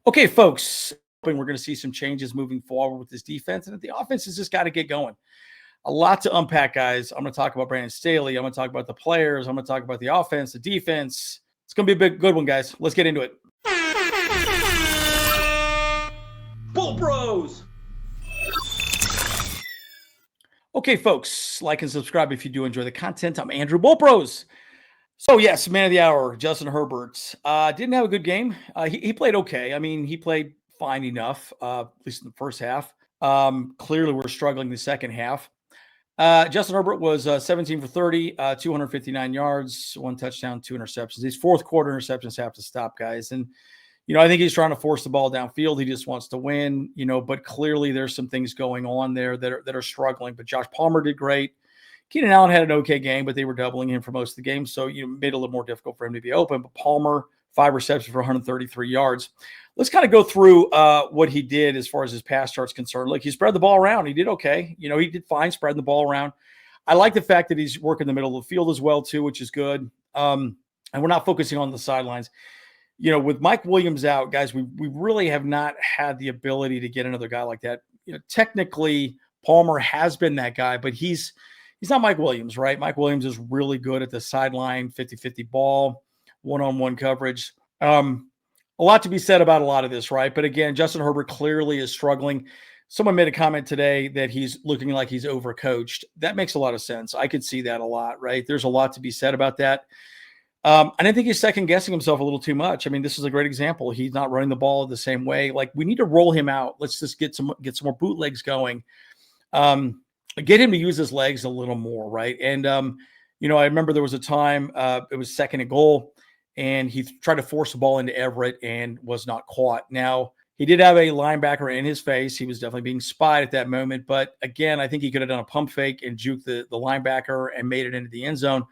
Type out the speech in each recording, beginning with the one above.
Okay, folks, hoping we're going to see some changes moving forward with this defense, and the offense has just got to get going. A lot to unpack, guys. I'm going to talk about Brandon Staley. I'm going to talk about the players. I'm going to talk about the offense, the defense. It's going to be a big, good one, guys. Let's get into it. Bull Bros! Okay, folks, like and subscribe if you do enjoy the content. I'm Andrew Bull Bros. So, yes, man of the hour, Justin Herbert. Didn't have a good game. He played okay. I mean, he played fine enough, at least in the first half. Clearly, we're struggling the second half. Justin Herbert was 17 for 30, 259 yards, 1 touchdown, 2 interceptions. These fourth quarter interceptions have to stop, guys. And, I think he's trying to force the ball downfield. He just wants to win, but clearly there's some things going on there that are struggling. But Josh Palmer did great. Keenan Allen had an okay game, but they were doubling him for most of the game. So, made it a little more difficult for him to be open. But Palmer, 5 receptions for 133 yards. Let's kind of go through what he did as far as his pass chart's concerned. Look, he spread the ball around. He did okay. He did fine spreading the ball around. I like the fact that he's working the middle of the field as well, too, which is good. And we're not focusing on the sidelines. With Mike Williams out, guys, we really have not had the ability to get another guy like that. Technically, Palmer has been that guy, but he's not Mike Williams, right? Mike Williams is really good at the sideline, 50-50 ball, one-on-one coverage. A lot to be said about a lot of this, right? But again, Justin Herbert clearly is struggling. Someone made a comment today that he's looking like he's overcoached. That makes a lot of sense. I could see that a lot, right? There's a lot to be said about that. I didn't think he's second-guessing himself a little too much. I mean, this is a great example. He's not running the ball the same way. Like, we need to roll him out. Let's just get some more bootlegs going. Get him to use his legs a little more, right? And, I remember there was a time, it was 2nd and goal, and he tried to force the ball into Everett and was not caught. Now, he did have a linebacker in his face. He was definitely being spied at that moment. But, again, I think he could have done a pump fake and juked the linebacker and made it into the end zone.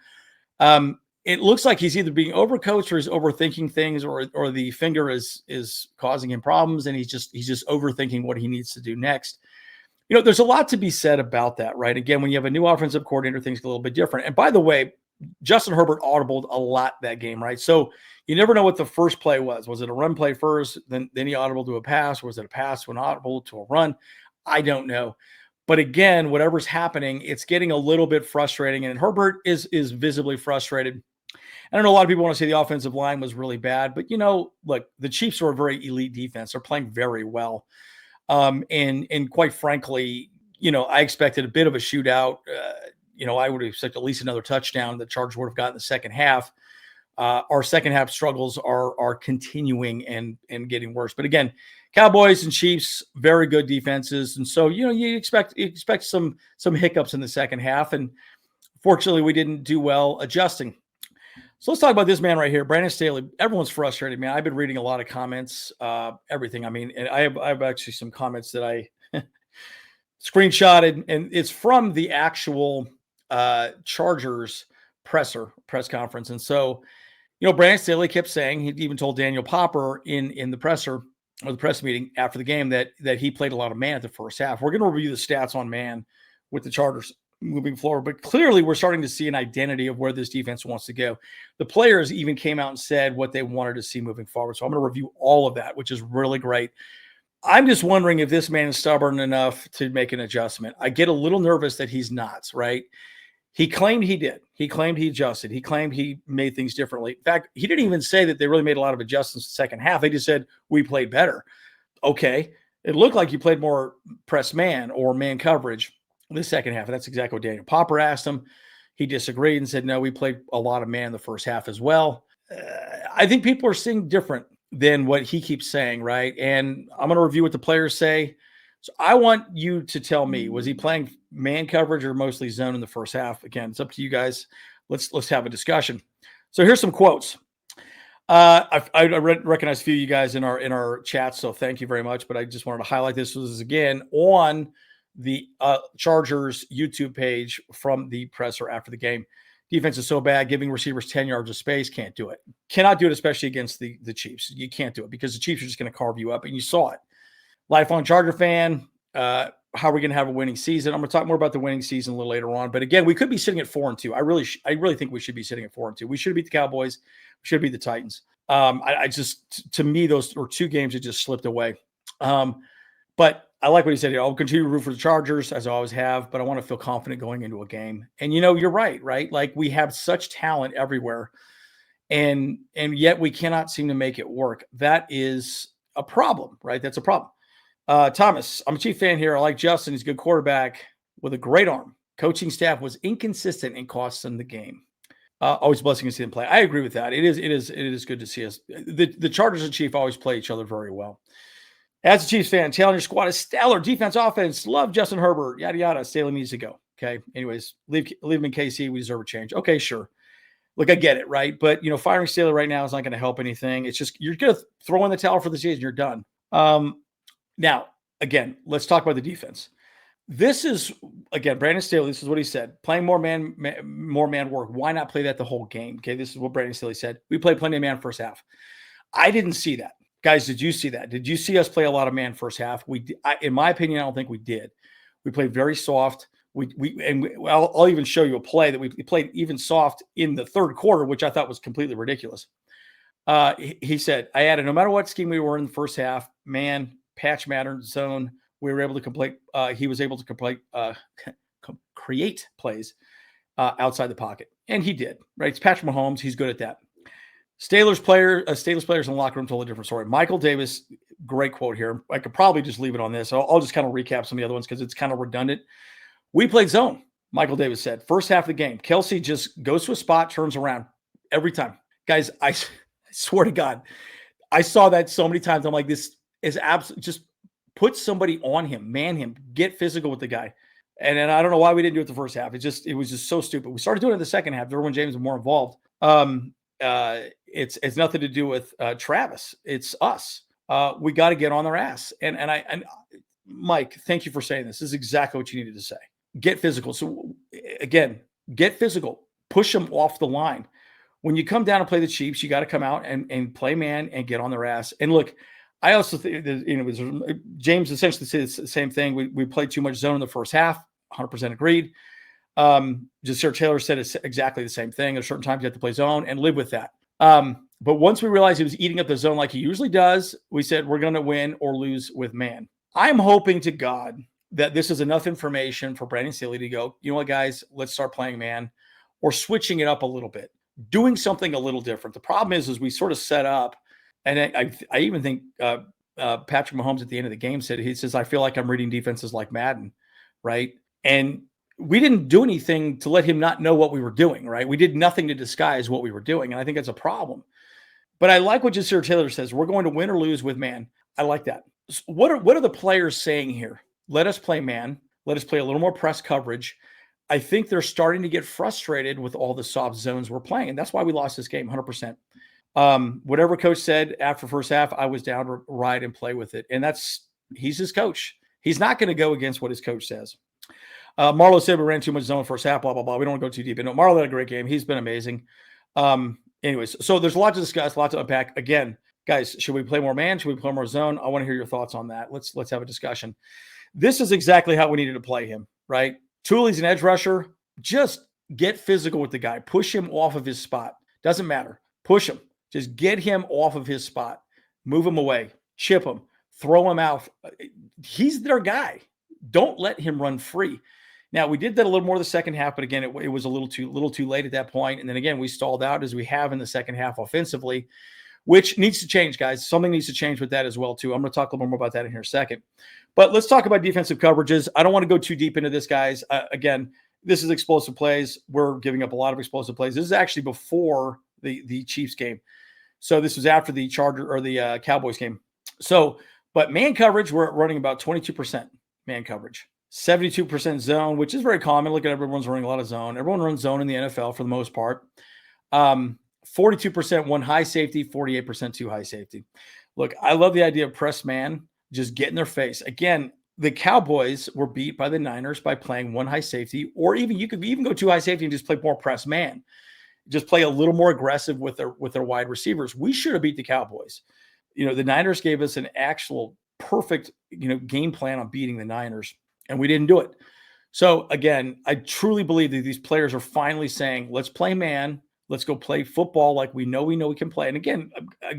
It looks like he's either being overcoached or he's overthinking things, or the finger is causing him problems, and he's just overthinking what he needs to do next. There's a lot to be said about that, right? Again, when you have a new offensive coordinator, things get a little bit different. And by the way, Justin Herbert audibled a lot that game, right? So you never know what the first play was. Was it a run play first, then he audibled to a pass, or was it a pass to an audible to a run? I don't know. But again, whatever's happening, it's getting a little bit frustrating, and Herbert is visibly frustrated. I know a lot of people want to say the offensive line was really bad, but look, the Chiefs are a very elite defense. They're playing very well. And quite frankly, I expected a bit of a shootout. I would expect at least another touchdown. The Chargers would have gotten the second half. Our second half struggles are continuing and getting worse. But again, Cowboys and Chiefs, very good defenses. And so, you expect some hiccups in the second half. And fortunately, we didn't do well adjusting. So let's talk about this man right here, Brandon Staley. Everyone's frustrated, man. I've been reading a lot of comments, everything. I mean, and I have actually some comments that I screenshotted, and it's from the actual Chargers press conference. And so, Brandon Staley kept saying, he even told Daniel Popper in the presser or the press meeting after the game that he played a lot of man at the first half. We're going to review the stats on man with the Chargers moving forward, but clearly we're starting to see an identity of where this defense wants to go. The players even came out and said what they wanted to see moving forward. So I'm going to review all of that, which is really great. I'm just wondering if this man is stubborn enough to make an adjustment. I get a little nervous that he's not, right? He claimed he did. He claimed he adjusted. He claimed he made things differently. In fact, he didn't even say that they really made a lot of adjustments in the second half. They just said, we played better. Okay. It looked like you played more press man or man coverage the second half. And that's exactly what Daniel Popper asked him. He disagreed and said, no, we played a lot of man in the first half as well. I think people are seeing different than what he keeps saying, right? And I'm going to review what the players say. So I want you to tell me, was he playing man coverage or mostly zone in the first half? Again, it's up to you guys. Let's have a discussion. So here's some quotes. I recognize a few of you guys in our chat, so thank you very much. But I just wanted to highlight this. This is again on the Chargers YouTube page from the presser after the game. Defense is so bad, giving receivers 10 yards of space, can't do it. Cannot do it, especially against the Chiefs. You can't do it because the Chiefs are just going to carve you up, and you saw it. Lifelong Charger fan, how are we going to have a winning season? I'm going to talk more about the winning season a little later on. But again, we could be sitting at 4-2. I really think we should be sitting at 4-2. We should beat the Cowboys. We should beat the Titans. I just, to me, those were two games that just slipped away. But I like what he said. I'll continue to root for the Chargers as I always have, but I want to feel confident going into a game. And you're right? Like we have such talent everywhere, and yet we cannot seem to make it work. That is a problem, right? That's a problem. Thomas, I'm a Chief fan here. I like Justin. He's a good quarterback with a great arm. Coaching staff was inconsistent and cost them the game. Always a blessing to see them play. I agree with that. It is good to see us. The Chargers and Chief always play each other very well. As a Chiefs fan, Challenger squad is stellar. Defense, offense, love Justin Herbert, yada, yada. Staley needs to go. Okay. Anyways, leave him in KC. We deserve a change. Okay, sure. Look, I get it, right? But, firing Staley right now is not going to help anything. It's just, you're going to throw in the towel for the season. You're done. Now, again, let's talk about the defense. This is, again, Brandon Staley, this is what he said. Playing more man work. Why not play that the whole game? Okay, this is what Brandon Staley said. We played plenty of man first half. I didn't see that. Guys, did you see that? Did you see us play a lot of man first half? In my opinion, I don't think we did. We played very soft. I'll even show you a play that we played even soft in the third quarter, which I thought was completely ridiculous. He said, I added, no matter what scheme we were in the first half, man, patch matter, zone, we were able to complete. He was able to create plays outside the pocket, and he did. Right, it's Patrick Mahomes. He's good at that. Staley's players in the locker room told a different story. Michael Davis, great quote here. I could probably just leave it on this. I'll just kind of recap some of the other ones because it's kind of redundant. We played zone. Michael Davis said, first half of the game, Kelsey just goes to a spot, turns around every time. Guys, I swear to God, I saw that so many times. I'm like, this is absolutely just put somebody on him, man him, get physical with the guy. And then I don't know why we didn't do it the first half. It was just so stupid. We started doing it in the second half. Everyone James was more involved. It's nothing to do with Travis. It's us. We got to get on their ass. And Mike, thank you for saying this. This is exactly what you needed to say. Get physical. So again, get physical. Push them off the line. When you come down and play the Chiefs, you got to come out and play man and get on their ass. And look, I also think that, James essentially said the same thing. We played too much zone in the first half. 100% agreed. Jasir Taylor said it's exactly the same thing. There's certain times you have to play zone and live with that. But once we realized he was eating up the zone like he usually does, we said we're going to win or lose with man. I'm hoping to God that this is enough information for Brandon Staley to go, you know what, guys, let's start playing man or switching it up a little bit, doing something a little different. The problem is we sort of set up, and I even think Patrick Mahomes at the end of the game says, I feel like I'm reading defenses like Madden, right? And we didn't do anything to let him not know what we were doing, right? We did nothing to disguise what we were doing, and I think that's a problem. But I like what Jasir Taylor says. We're going to win or lose with man. I like that. So what are the players saying here? Let us play man. Let us play a little more press coverage. I think they're starting to get frustrated with all the soft zones we're playing, and that's why we lost this game 100%. Whatever coach said after first half, I was down to ride and play with it, and he's his coach. He's not going to go against what his coach says. Marlo said we ran too much zone first half, blah, blah, blah. We don't want to go too deep. No, Marlo had a great game. He's been amazing. Anyways, so there's a lot to discuss, a lot to unpack. Again, guys, should we play more man? Should we play more zone? I want to hear your thoughts on that. Let's have a discussion. This is exactly how we needed to play him, right? Tooley's an edge rusher. Just get physical with the guy. Push him off of his spot. Doesn't matter. Push him. Just get him off of his spot. Move him away. Chip him. Throw him out. He's their guy. Don't let him run free. Now, we did that a little more the second half, but again, it was a little too late at that point. And then again, we stalled out as we have in the second half offensively, which needs to change, guys. Something needs to change with that as well, too. I'm going to talk a little more about that in here in a second. But let's talk about defensive coverages. I don't want to go too deep into this, guys. Again, this is explosive plays. We're giving up a lot of explosive plays. This is actually before the Chiefs game. So this was after the Cowboys game. So, but man coverage, we're running about 22% man coverage. 72% zone, which is very common. Look at everyone's running a lot of zone. Everyone runs zone in the NFL for the most part. 42% one high safety, 48% two high safety. Look, I love the idea of press man, just get in their face. Again, the Cowboys were beat by the Niners by playing one high safety, or even you could even go two high safety and just play more press man. Just play a little more aggressive with their wide receivers. We should have beat the Cowboys. The Niners gave us an actual perfect, game plan on beating the Niners, and we didn't do it. So again, I truly believe that these players are finally saying, let's play man. Let's go play football like we know we can play. And again,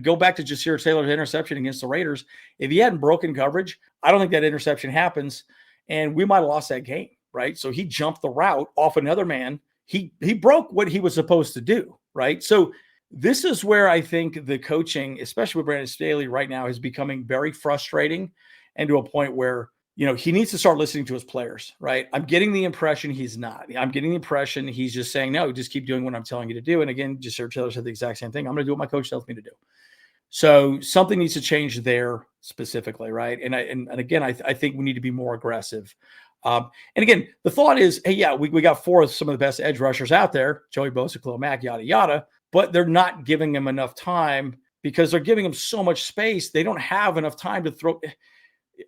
go back to Jasir Taylor's interception against the Raiders. If he hadn't broken coverage, I don't think that interception happens, and we might have lost that game, right? So he jumped the route off another man. He broke what he was supposed to do, right? So this is where I think the coaching, especially with Brandon Staley right now, is becoming very frustrating, and to a point where, he needs to start listening to his players, right? I'm getting the impression he's not. I'm getting the impression he's just saying, no, just keep doing what I'm telling you to do. And again, just Taylor said the exact same thing. I'm going to do what my coach tells me to do. So something needs to change there specifically, right? And again, I think we need to be more aggressive. And again, the thought is, hey, yeah, we got four of some of the best edge rushers out there, Joey Bosa, Khalil Mack, yada, yada, but they're not giving him enough time because they're giving him so much space. They don't have enough time to throw.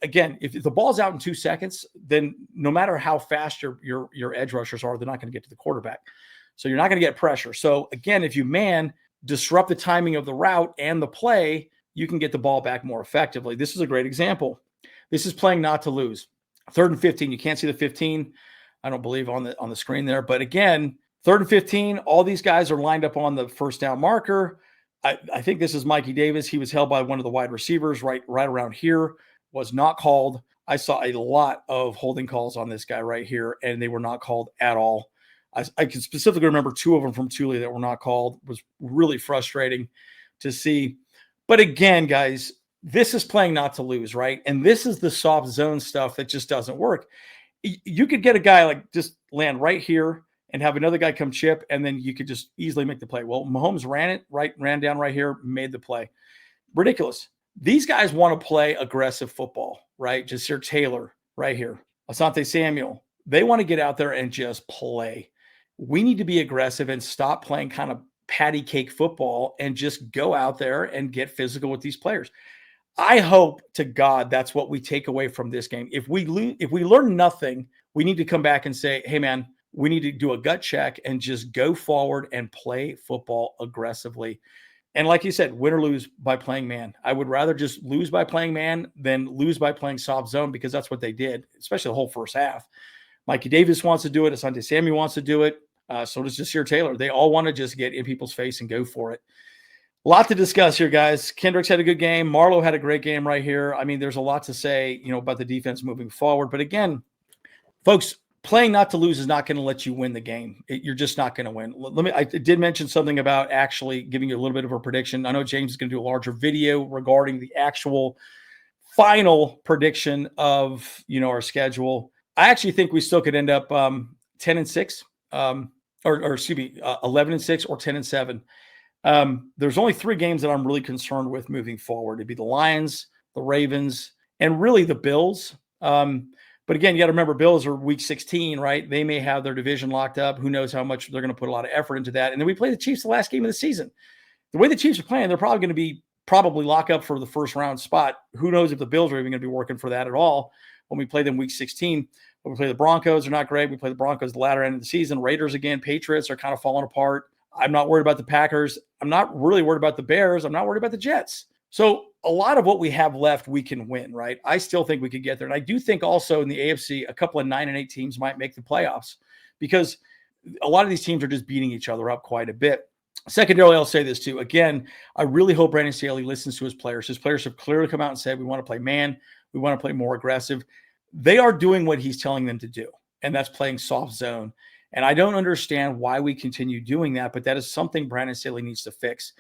Again, if the ball's out in 2 seconds, then no matter how fast your edge rushers are, they're not going to get to the quarterback. So you're not going to get pressure. So again, if you disrupt the timing of the route and the play, you can get the ball back more effectively. This is a great example. This is playing not to lose. 3rd and 15. You can't see the 15. I don't believe on the screen there. But again, 3rd and 15, all these guys are lined up on the first down marker. I think this is Mikey Davis. He was held by one of the wide receivers right around here. Was not called. I saw a lot of holding calls on this guy right here, and they were not called at all. I can specifically remember 2 of them from Thule that were not called. It was really frustrating to see. But again, guys, this is playing not to lose, right? And this is the soft zone stuff that just doesn't work. You could get a guy like just land right here and have another guy come chip, and then you could just easily make the play. Well, Mahomes ran down right here, made the play. Ridiculous. These guys want to play aggressive football, right? Jasir Taylor right here, Asante Samuel. They want to get out there and just play. We need to be aggressive and stop playing kind of patty cake football and just go out there and get physical with these players. I hope to God that's what we take away from this game. If we learn nothing, we need to come back and say, hey, man, we need to do a gut check and just go forward and play football aggressively. And like you said, win or lose by playing man. I would rather just lose by playing man than lose by playing soft zone, because that's what they did, especially the whole first half. Mikey Davis wants to do it. Asante Samuel wants to do it. So does Jasir Taylor. They all want to just get in people's face and go for it. A lot to discuss here, guys. Kendricks had a good game. Marlowe had a great game right here. I mean, there's a lot to say, about the defense moving forward. But again, folks, playing not to lose is not going to let you win the game. You're just not going to win. I did mention something about actually giving you a little bit of a prediction. I know James is going to do a larger video regarding the actual final prediction of, our schedule. I actually think we still could end up 10-6, or excuse me, 11-6 or 10-7. There's only 3 games that I'm really concerned with moving forward. It'd be the Lions, the Ravens, and really the Bills. But again, you got to remember, Bills are week 16, right? They may have their division locked up. Who knows how much they're going to put a lot of effort into that. And then we play the Chiefs the last game of the season. The way the Chiefs are playing, they're probably going to probably lock up for the first round spot. Who knows if the Bills are even going to be working for that at all when we play them week 16. When we play the Broncos, they're not great. We play the Broncos the latter end of the season. Raiders again, Patriots are kind of falling apart. I'm not worried about the Packers. I'm not really worried about the Bears. I'm not worried about the Jets. So a lot of what we have left, we can win, right? I still think we could get there. And I do think also in the AFC, a couple of 9-8 teams might make the playoffs, because a lot of these teams are just beating each other up quite a bit. Secondarily, I'll say this too. Again, I really hope Brandon Staley listens to his players. His players have clearly come out and said, we want to play man. We want to play more aggressive. They are doing what he's telling them to do, and that's playing soft zone. And I don't understand why we continue doing that, but that is something Brandon Staley needs to fix.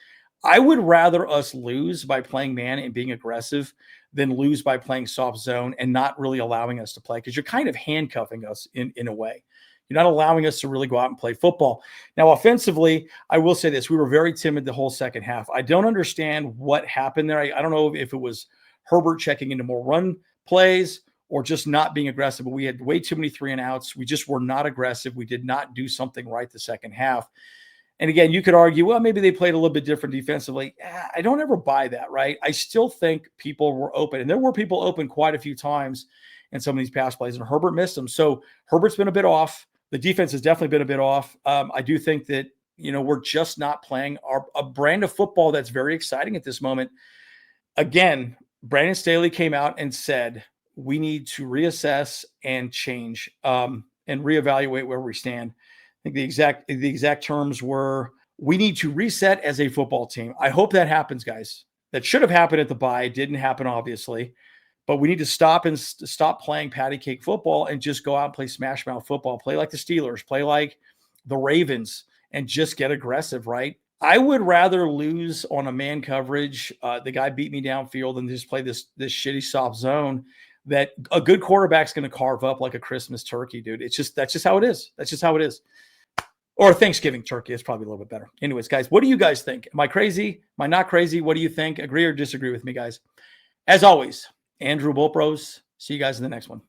I would rather us lose by playing man and being aggressive than lose by playing soft zone and not really allowing us to play, because you're kind of handcuffing us in a way. You're not allowing us to really go out and play football. Now, offensively, I will say this. We were very timid the whole second half. I don't understand what happened there. I don't know if it was Herbert checking into more run plays or just not being aggressive, but we had way too many 3-and-outs. We just were not aggressive. We did not do something right the second half. And again, you could argue, well, maybe they played a little bit different defensively. I don't ever buy that, right? I still think people were open, and there were people open quite a few times in some of these pass plays, and Herbert missed them. So Herbert's been a bit off. The defense has definitely been a bit off. I do think that, we're just not playing a brand of football that's very exciting at this moment. Again, Brandon Staley came out and said, we need to reassess and change and reevaluate where we stand. I think the exact terms were, We need to reset as a football team. I hope that happens, guys. That should have happened at the bye. It didn't happen, obviously. But we need to stop playing patty cake football and just go out and play smash mouth football. Play like the Steelers. Play like the Ravens and just get aggressive, right? I would rather lose on a man coverage. The guy beat me downfield and just play this shitty soft zone that a good quarterback's going to carve up like a Christmas turkey, dude. That's just how it is. That's just how it is. Or Thanksgiving turkey is probably a little bit better. Anyways, guys, what do you guys think? Am I crazy? Am I not crazy? What do you think? Agree or disagree with me, guys? As always, Andrew Bull Bros. See you guys in the next one.